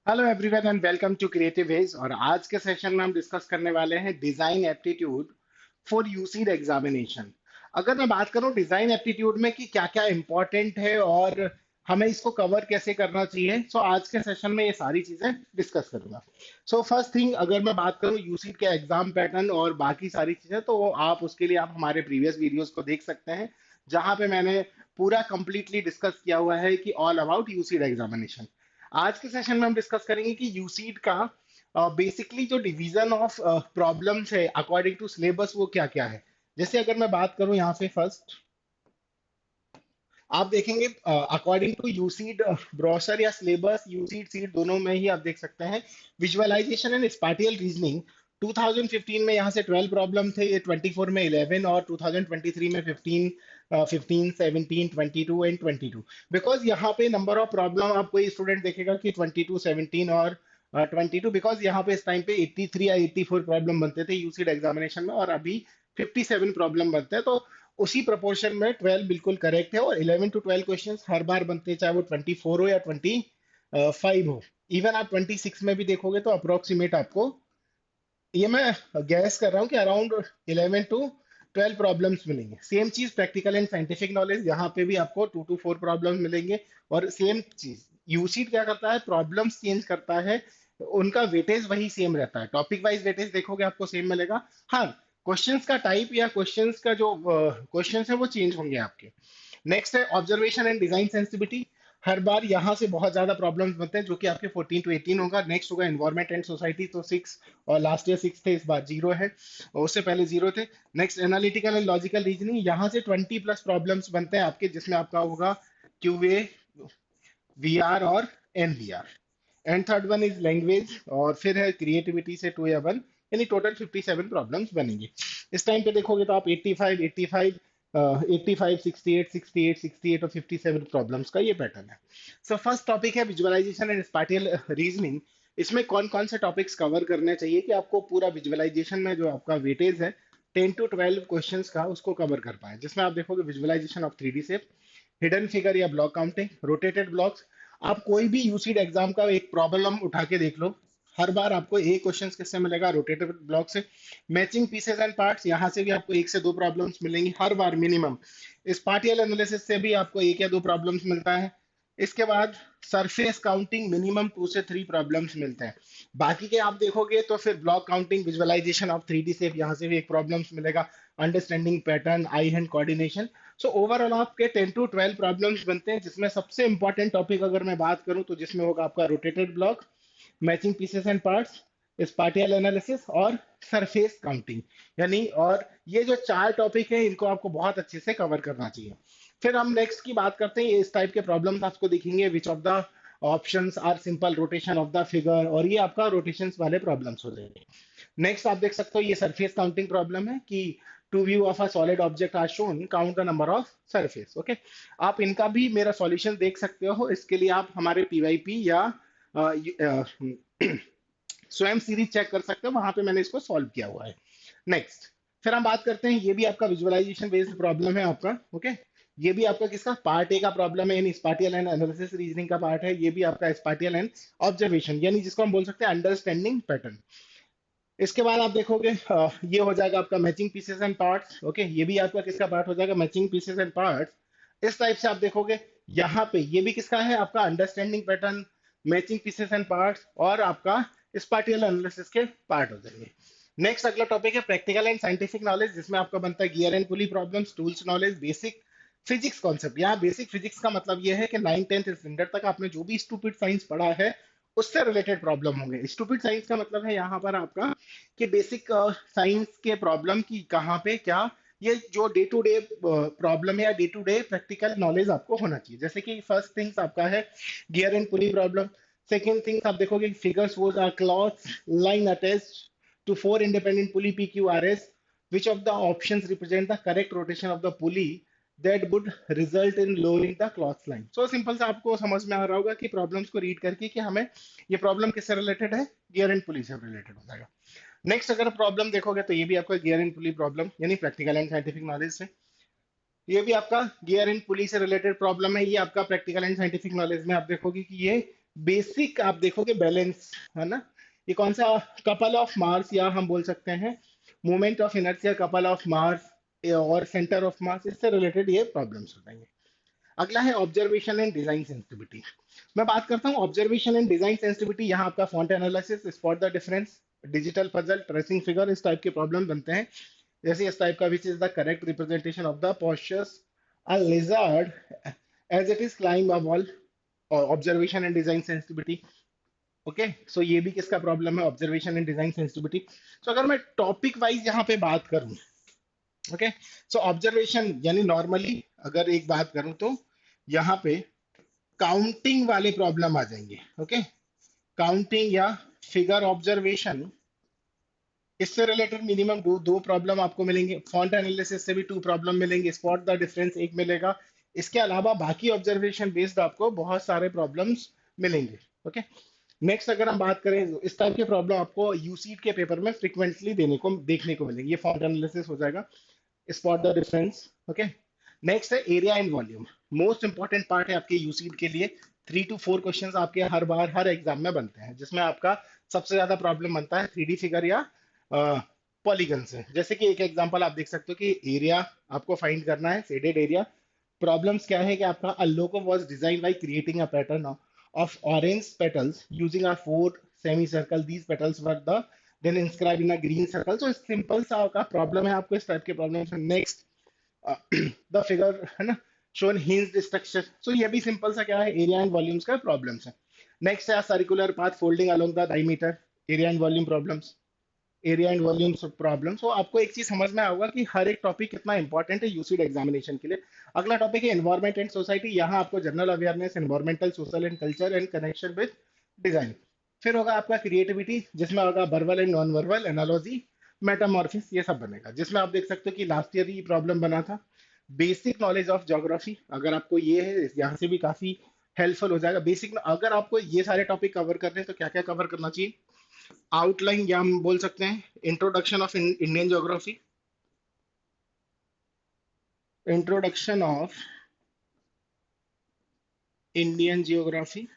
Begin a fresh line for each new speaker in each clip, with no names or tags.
Hello everyone and welcome to creative ways. और आज के सेशन में हम डिस्कस करने वाले हैं डिजाइन एप्टीट्यूड फॉर यूसीड एग्जामिनेशन। अगर मैं बात करूं डिजाइन एप्टीट्यूड में कि क्या क्या इंपॉर्टेंट है और हमें इसको कवर कैसे करना चाहिए, सो आज के सेशन में ये सारी चीजें डिस्कस करूंगा। सो फर्स्ट थिंग, अगर मैं बात करूं यूसीड के एग्जाम पैटर्न और बाकी सारी चीजें, तो आप उसके लिए आप हमारे प्रीवियस वीडियोस को देख सकते हैं, जहां पे मैंने पूरा कंप्लीटली डिस्कस किया हुआ है कि ऑल अबाउट यूसीड एग्जामिनेशन। आज के सेशन में हम डिस्कस करेंगे कि यूसीड का बेसिकली जो डिवीजन ऑफ प्रॉब्लम्स है अकॉर्डिंग टू सिलेबस वो क्या क्या है। जैसे अगर मैं बात करूं यहाँ पे फर्स्ट, आप देखेंगे अकॉर्डिंग टू यूसीड ब्रोशर या सिलेबस, यूसीड सीट दोनों में ही आप देख सकते हैं विजुअलाइजेशन एंड स्पैटियल रीजनिंग। 2015 में यहाँ से 12 प्रॉब्लम थे, ये 24 में 11 और 2023 में 15, 15 17 22 एंड 22। बिकॉज यहाँ पे नंबर ऑफ प्रॉब्लम आप कोई स्टूडेंट देखेगा कि 22 17 और 22, बिकॉज यहाँ पे इस टाइम पे 83 या 84 प्रॉब्लम बनते थे यूसीड एग्जामिनेशन में और अभी 57 प्रॉब्लम बनते हैं। तो उसी प्रोपोर्शन में 12 बिल्कुल करेक्ट है और 11 टू 12 क्वेश्चंस हर बार बनते हैं, चाहे वो 24 हो या 25 हो। इवन आप 26 में भी देखोगे तो अप्रोक्सीमेट आपको, ये मैं गैस कर रहा हूँ कि अराउंड 11 टू 12 प्रॉब्लम्स मिलेंगे। सेम चीज प्रैक्टिकल एंड साइंटिफिक नॉलेज, यहाँ पे भी आपको 2 to 4 प्रॉब्लम्स मिलेंगे। और सेम चीज यूसीट क्या करता है, प्रॉब्लम्स चेंज करता है, उनका वेटेज वही सेम रहता है। टॉपिक वाइज वेटेज देखोगे आपको सेम मिलेगा। हाँ, क्वेश्चंस का टाइप या क्वेश्चंस का जो क्वेश्चंस है वो चेंज होंगे आपके। नेक्स्ट है ऑब्जर्वेशन एंड डिजाइन सेंसिटिविटी। हर बार यहाँ से बहुत ज्यादा प्रॉब्लम्स बनते हैं, जो कि आपके 14 to 18 होगा। नेक्स्ट होगा एनवायरमेंट एंड सोसाइटी, तो 6, और लास्ट ईयर 6 थे, इस बार 0 है, और उससे पहले 0 थे। Next analytical and logical reasoning, यहाँ से 20 प्लस प्रॉब्लम्स बनते हैं आपके, जिसमें आपका होगा क्यूए, वीआर और NVR. And third one is language, और फिर है क्रिएटिविटी से 2 या 1, यानी टोटल 57 प्रॉब्लम्स बनेंगे। इस टाइम पे देखोगे तो आप 85 85 85 68 68 68 और 57 प्रॉब्लम्स का ये पैटर्न है। सो फर्स्ट टॉपिक है विजुअलाइजेशन एंड स्पैटियल रीजनिंग। इसमें कौन कौन से टॉपिक्स कवर करने चाहिए कि आपको पूरा विजुअलाइजेशन में जो आपका वेटेज है 10 to 12 क्वेश्चंस का उसको कवर कर पाए। जिसमें आप देखोगे visualization of 3D shape, hidden figure या ब्लॉक काउंटिंग, रोटेटेड ब्लॉक्स। आप कोई भी यूसीड एग्जाम का एक प्रॉब्लम उठा के देख लो, हर बार आपको एक क्वेश्चन किससे मिलेगा, रोटेटेड ब्लॉक से। मैचिंग पीसेस एंड पार्ट्स, यहाँ से भी आपको 1 से 2 प्रॉब्लम्स मिलेंगी हर बार मिनिमम। स्पाटियल एनालिसिस से भी आपको 1 या 2 प्रॉब्लम्स मिलता है। इसके बाद सरफेस काउंटिंग मिनिमम 2 से 3 प्रॉब्लम्स मिलते हैं। बाकी के आप देखोगे तो फिर block counting, visualization of 3D shape, यहाँ से भी एक प्रॉब्लम्स मिलेगा। Understanding pattern, eye hand coordination. So overall आपके 10 to 12 प्रॉब्लम्स बनते हैं, जिसमें सबसे इंपॉर्टेंट टॉपिक अगर मैं बात करूं तो जिसमें होगा आपका rotated block, matching pieces and parts, spatial analysis और सरफेस काउंटिंग। यानी और ये जो 4 टॉपिक है इनको आपको बहुत अच्छे से कवर करना चाहिए। फिर हम नेक्स्ट की बात करते हैं। इस टाइप के प्रॉब्लम्स आपको दिखेंगे, which of the options are simple rotation of the figure, और ये आपका रोटेशंस वाले प्रॉब्लम्स हो जाएंगे। नेक्स्ट आप देख सकते हो ये सरफेस काउंटिंग प्रॉब्लम है कि two view of a solid object are shown, count the number of surface. Okay, आप इनका भी मेरा सॉल्यूशन देख सकते हो। इसके लिए आप हमारे पीवाईपी या स्वयं सीरीज चेक कर सकते हो, वहां पे मैंने इसको सॉल्व किया हुआ है। नेक्स्ट, फिर हम बात करते हैं, ये भी आपका विजुअलाइजेशन बेस्ड प्रॉब्लम है आपका। ओके, ये भी आपका किसका पार्ट ए का प्रॉब्लम है, यानी स्पाटियल एंड एनालिसिस रीजनिंग का पार्ट है। ये भी आपका स्पाटियल एंड ऑब्जर्वेशन, यानी जिसको हम बोल सकते हैं अंडरस्टैंडिंग पैटर्न। इसके बाद आप देखोगे ये हो जाएगा आपका matching pieces and parts. Okay, ये भी आपका किसका पार्ट हो जाएगा, मैचिंग पीसेस एंड पार्ट्स। इस टाइप से आप देखोगे यहाँ पे ये भी किसका है, आपका understanding pattern, matching pieces and parts, और आपका स्पाटियल एनालिसिस के पार्ट हो जाएंगे। नेक्स्ट अगला टॉपिक है प्रैक्टिकल एंड साइंटिफिक नॉलेज, जिसमें आपका बनता है gear and pulley problems, tools knowledge, basic physics concept. यहाँ बेसिक फिजिक्स का मतलब ये है कि 9th 10th स्टैंडर्ड तक आपने जो भी स्टूपिड साइंस पढ़ा है उससे रिलेटेड प्रॉब्लम होंगे। स्टूपिड साइंस का मतलब है यहाँ पर आपका कि बेसिक साइंस के प्रॉब्लम की कहाँ पे क्या, ये जो डे टू डे प्रॉब्लम है या day to day practical knowledge आपको होना चाहिए। जैसे कि फर्स्ट थिंग्स आपका है gear and pulley problem. Second things आप देखोगे फिगर्स वो are clothes line attached to 4 independent pulley PQRS, which of the options represent the correct rotation of the pulley that would result in lowering the cloth line। So simple से आपको समझ में आ रहा होगा कि प्रॉब्लम्स को read करके कि हमें ये प्रॉब्लम किससे रिलेटेड है, गियर एंड पुली से रिलेटेड हो जाएगा। नेक्स्ट अगर प्रॉब्लम देखोगे तो ये भी आपका गियर एंड पुली प्रॉब्लम, यानी प्रैक्टिकल एंड साइंटिफिक नॉलेज से। ये भी आपका गियर एंड पुली से रिलेटेड प्रॉब्लम है। ये आपका प्रैक्टिकल एंड साइंटिफिक नॉलेज में आप देखोगे कि ये बेसिक आप देखोगे बैलेंस, है ना, ये कौन सा, कपल ऑफ मार्स, या हम बोल सकते हैं moment of inertia couple of Mars और सेंटर ऑफ मास, इससे रिलेटेड ये प्रॉब्लम्स हो जाएंगे। अगला है ऑब्जर्वेशन एंड डिजाइन सेंसिटिविटी। मैं बात करता हूँ ऑब्जर्वेशन एंड डिजाइन सेंसिटिविटी। यहाँ आपका font analysis, spot the difference, digital puzzle, tracing figure, इस टाइप के प्रॉब्लम बनते हैं। जैसे इस टाइप का, which is the correct representation of the postures a lizard as it is climb a wall, और observation and design sensitivity. Okay, so ये भी किसका प्रॉब्लम है, observation and design sensitivity. So अगर मैं टॉपिक वाइज यहाँ पे बात करूँ, ओके, सो ऑब्जर्वेशन यानी नॉर्मली अगर एक बात करूं तो यहाँ पे काउंटिंग वाले प्रॉब्लम आ जाएंगे। ओके, काउंटिंग या फिगर ऑब्जर्वेशन, इससे रिलेटेड मिनिमम दो प्रॉब्लम आपको मिलेंगे। फॉन्ट एनालिसिस से भी 2 प्रॉब्लम मिलेंगे। स्पॉट द डिफरेंस एक मिलेगा। इसके अलावा बाकी ऑब्जर्वेशन बेस्ड आपको बहुत सारे प्रॉब्लम्स मिलेंगे। ओके, नेक्स्ट अगर हम बात करें, इस टाइप के प्रॉब्लम आपको यूसीट के पेपर में फ्रिक्वेंटली देखने को मिलेंगे। ये फॉन्ट एनालिसिस हो जाएगा, spot the difference. Okay, next है area and volume. Most important part है आपके यूसीड के लिए। 3 to 4 क्वेश्चंस आपके हर बार हर एग्जाम में बनते हैं, जिसमें आपका सबसे ज्यादा प्रॉब्लम बनता है 3D फिगर या पॉलीगन से। जैसे कि एक एग्जांपल आप देख सकते हो कि एरिया आपको फाइंड करना है, शेडेड एरिया। प्रॉब्लम्स क्या है कि आपका a logo was design by creating a pattern of orange petals using a 4 semi circle, these petals were the then inscribe in a green circle. तो सिंपल सा का प्रॉब्लम है, आपको इस टाइप के प्रॉब्लम। नेक्स्ट द फिगर, है ना, shown hinged structure. सो ये भी सिंपल सा क्या है, एरिया एंड वॉल्यूम्स का प्रॉब्लम्स है। नेक्स्ट है circular path folding along the diameter, area and volume problems, area and volumes problem. So आपको एक चीज समझ में आएगा कि हर एक टॉपिक कितना इंपॉर्टेंट है यूसीड एग्जामिनेशन के लिए। अगला टॉपिक है एनवायरमेंट एंड सोसाइटी। यहाँ आपको general awareness, environmental, social and culture and connection with design. फिर होगा आपका क्रिएटिविटी, जिसमें होगा verbal and non verbal, analogy, metamorphosis, ये सब बनेगा। जिसमें आप देख सकते हो कि लास्ट ईयर ये प्रॉब्लम बना था। बेसिक नॉलेज ऑफ ज्योग्राफी, अगर आपको ये है, यहाँ से भी काफी हेल्पफुल हो जाएगा। बेसिक, अगर आपको ये सारे टॉपिक कवर करने हैं तो क्या क्या कवर करना चाहिए। आउटलाइन, या हम बोल सकते हैं introduction of Indian geography, introduction of Indian geography,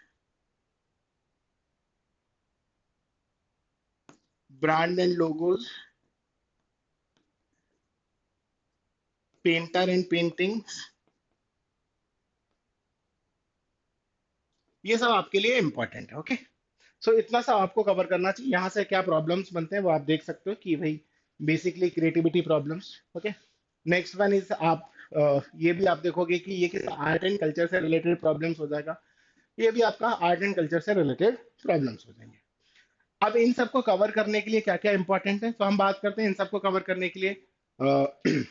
brand and logos, painter and painting, ये सब आपके लिए इंपॉर्टेंट है। ओके, सो इतना सा आपको कवर करना चाहिए। यहाँ से क्या प्रॉब्लम्स बनते हैं वो आप देख सकते हो कि भाई basically creativity problems. Okay, next one is आप ये भी आप देखोगे कि ये किस आर्ट एंड कल्चर से रिलेटेड प्रॉब्लम्स हो जाएगा। ये भी आपका आर्ट एंड कल्चर से रिलेटेड प्रॉब्लम्स हो जाएंगे। अब इन सबको कवर करने के लिए क्या क्या इंपॉर्टेंट है, तो हम बात करते हैं इन सबको कवर करने के लिए।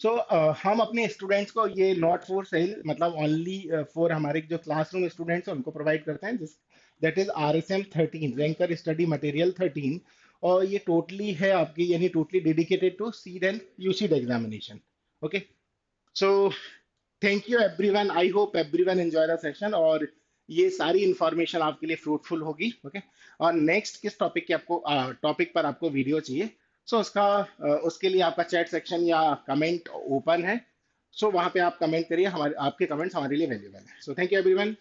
सो हम अपने स्टूडेंट्स को ये नॉट फॉर सेल, मतलब ओनली फॉर हमारे जो क्लासरूम स्टूडेंट्स हैं उनको प्रोवाइड करते हैं, जिस that is RSM 13, ranker study material 13। और ये टोटली है आपकी, यानी totally dedicated to CEED and UCEED examination. Okay, so thank you everyone, I hope everyone enjoy the session, और ये सारी इंफॉर्मेशन आपके लिए फ्रूटफुल होगी। ओके, और नेक्स्ट किस टॉपिक के आपको टॉपिक पर आपको वीडियो चाहिए, सो उसका उसके लिए आपका चैट सेक्शन या कमेंट ओपन है। सो वहां पे आप कमेंट करिए, हमारे आपके कमेंट्स हमारे लिए वैल्यूबल है। सो थैंक यू एवरीवन।